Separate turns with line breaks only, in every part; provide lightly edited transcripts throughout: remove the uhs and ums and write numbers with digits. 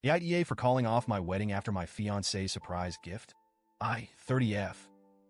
The AITA for calling off my wedding after my fiancé's surprise gift? I, 30F,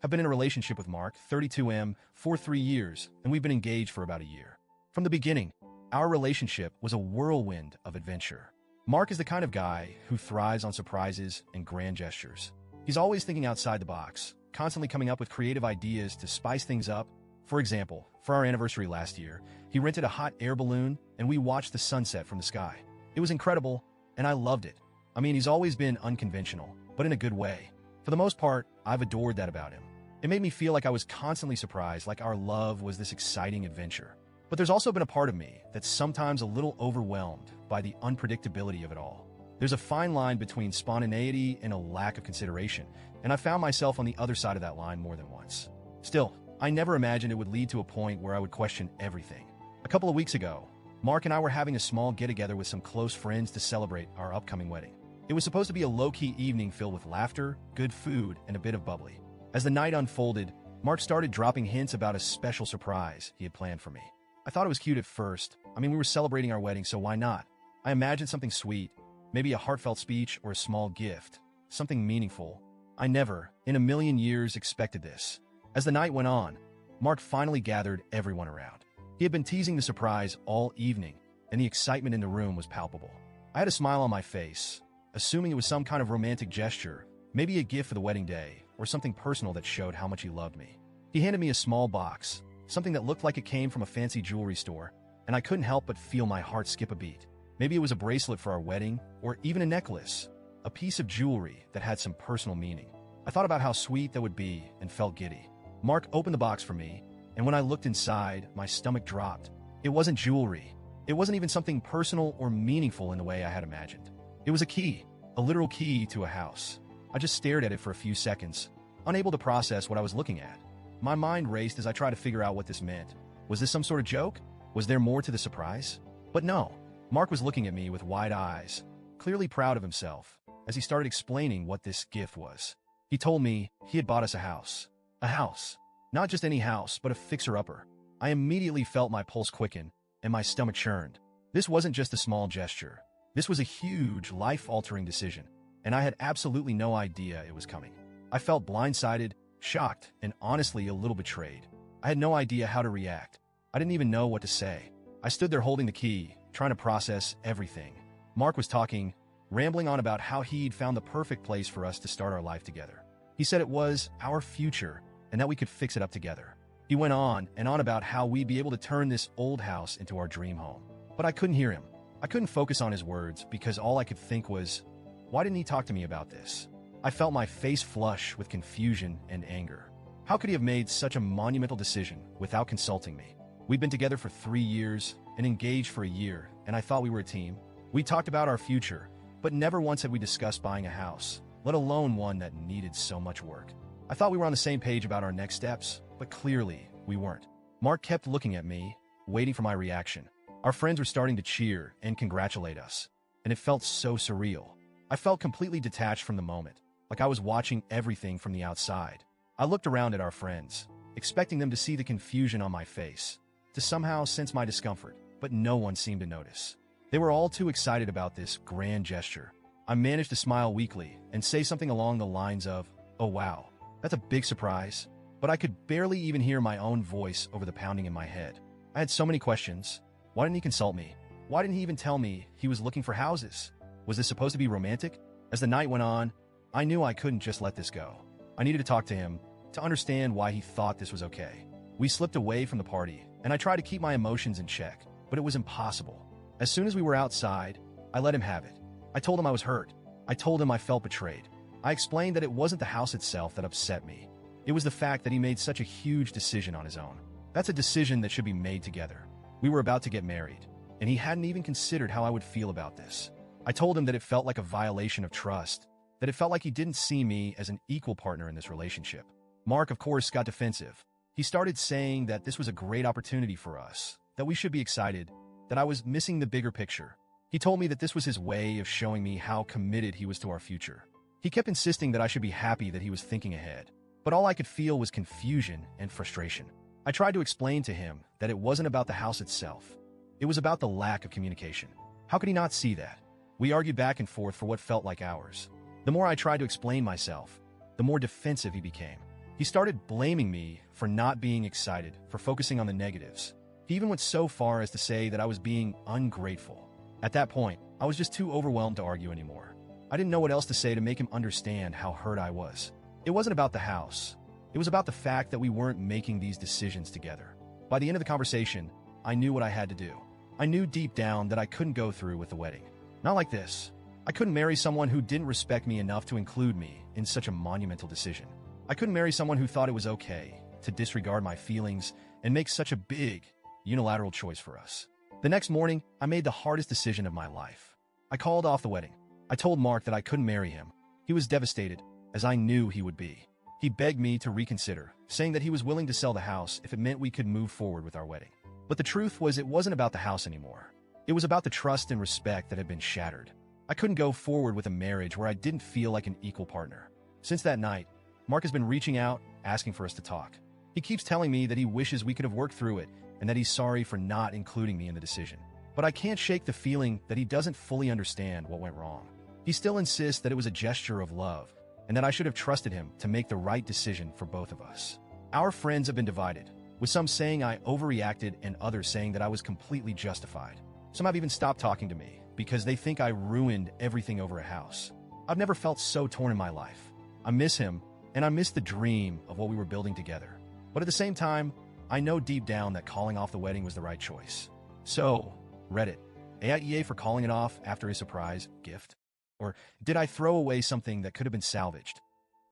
have been in a relationship with Mark, 32M, for 3 years, and we've been engaged for about a year. From the beginning, our relationship was a whirlwind of adventure. Mark is the kind of guy who thrives on surprises and grand gestures. He's always thinking outside the box, constantly coming up with creative ideas to spice things up. For example, for our anniversary last year, he rented a hot air balloon and we watched the sunset from the sky. It was incredible, and I loved it. I mean, he's always been unconventional, but in a good way. For the most part, I've adored that about him. It made me feel like I was constantly surprised, like our love was this exciting adventure. But there's also been a part of me that's sometimes a little overwhelmed by the unpredictability of it all. There's a fine line between spontaneity and a lack of consideration, and I found myself on the other side of that line more than once. Still, I never imagined it would lead to a point where I would question everything. A couple of weeks ago, Mark and I were having a small get-together with some close friends to celebrate our upcoming wedding. It was supposed to be a low-key evening filled with laughter, good food, and a bit of bubbly. As the night unfolded, Mark started dropping hints about a special surprise he had planned for me. I thought it was cute at first. I mean, we were celebrating our wedding, so why not? I imagined something sweet, maybe a heartfelt speech or a small gift, something meaningful. I never, in a million years, expected this. As the night went on, Mark finally gathered everyone around. He had been teasing the surprise all evening, and the excitement in the room was palpable. I had a smile on my face, assuming it was some kind of romantic gesture, maybe a gift for the wedding day, or something personal that showed how much he loved me. He handed me a small box, something that looked like it came from a fancy jewelry store, and I couldn't help but feel my heart skip a beat. Maybe it was a bracelet for our wedding, or even a necklace, a piece of jewelry that had some personal meaning. I thought about how sweet that would be and felt giddy. Mark opened the box for me, and when I looked inside, my stomach dropped. It wasn't jewelry. It wasn't even something personal or meaningful in the way I had imagined. It was a key, a literal key to a house. I just stared at it for a few seconds, unable to process what I was looking at. My mind raced as I tried to figure out what this meant. Was this some sort of joke? Was there more to the surprise? But no. Mark was looking at me with wide eyes, clearly proud of himself, as he started explaining what this gift was. He told me he had bought us a house. A house. Not just any house, but a fixer-upper. I immediately felt my pulse quicken and my stomach churned. This wasn't just a small gesture. This was a huge, life-altering decision, and I had absolutely no idea it was coming. I felt blindsided, shocked, and honestly a little betrayed. I had no idea how to react. I didn't even know what to say. I stood there holding the key, trying to process everything. Mark was talking, rambling on about how he'd found the perfect place for us to start our life together. He said it was our future, and that we could fix it up together. He went on and on about how we'd be able to turn this old house into our dream home. But I couldn't hear him. I couldn't focus on his words because all I could think was, why didn't he talk to me about this? I felt my face flush with confusion and anger. How could he have made such a monumental decision without consulting me? We'd been together for 3 years and engaged for a year, and I thought we were a team. We talked about our future, but never once had we discussed buying a house, let alone one that needed so much work. I thought we were on the same page about our next steps, but clearly we weren't. Mark kept looking at me, waiting for my reaction. Our friends were starting to cheer and congratulate us, and it felt so surreal. I felt completely detached from the moment, like I was watching everything from the outside. I looked around at our friends, expecting them to see the confusion on my face, to somehow sense my discomfort, but no one seemed to notice. They were all too excited about this grand gesture. I managed to smile weakly and say something along the lines of, "Oh wow, that's a big surprise," but I could barely even hear my own voice over the pounding in my head. I had so many questions. Why didn't he consult me? Why didn't he even tell me he was looking for houses? Was this supposed to be romantic? As the night went on, I knew I couldn't just let this go. I needed to talk to him to understand why he thought this was okay. We slipped away from the party, and I tried to keep my emotions in check, but it was impossible. As soon as we were outside, I let him have it. I told him I was hurt. I told him I felt betrayed. I explained that it wasn't the house itself that upset me. It was the fact that he made such a huge decision on his own. That's a decision that should be made together. We were about to get married, and he hadn't even considered how I would feel about this. I told him that it felt like a violation of trust, that it felt like he didn't see me as an equal partner in this relationship. Mark, of course, got defensive. He started saying that this was a great opportunity for us, that we should be excited, that I was missing the bigger picture. He told me that this was his way of showing me how committed he was to our future. He kept insisting that I should be happy that he was thinking ahead, but all I could feel was confusion and frustration. I tried to explain to him that it wasn't about the house itself. It was about the lack of communication. How could he not see that? We argued back and forth for what felt like hours. The more I tried to explain myself, the more defensive he became. He started blaming me for not being excited, for focusing on the negatives. He even went so far as to say that I was being ungrateful. At that point, I was just too overwhelmed to argue anymore. I didn't know what else to say to make him understand how hurt I was. It wasn't about the house. It was about the fact that we weren't making these decisions together. By the end of the conversation, I knew what I had to do. I knew deep down that I couldn't go through with the wedding. Not like this. I couldn't marry someone who didn't respect me enough to include me in such a monumental decision. I couldn't marry someone who thought it was okay to disregard my feelings and make such a big, unilateral choice for us. The next morning, I made the hardest decision of my life. I called off the wedding. I told Mark that I couldn't marry him. He was devastated, as I knew he would be. He begged me to reconsider, saying that he was willing to sell the house if it meant we could move forward with our wedding. But the truth was, it wasn't about the house anymore. It was about the trust and respect that had been shattered. I couldn't go forward with a marriage where I didn't feel like an equal partner. Since that night, Mark has been reaching out, asking for us to talk. He keeps telling me that he wishes we could have worked through it and that he's sorry for not including me in the decision. But I can't shake the feeling that he doesn't fully understand what went wrong. He still insists that it was a gesture of love and that I should have trusted him to make the right decision for both of us. Our friends have been divided, with some saying I overreacted and others saying that I was completely justified. Some have even stopped talking to me because they think I ruined everything over a house. I've never felt so torn in my life. I miss him, and I miss the dream of what we were building together. But at the same time, I know deep down that calling off the wedding was the right choice. So, Reddit, AITA for calling it off after a surprise gift? Or did I throw away something that could have been salvaged?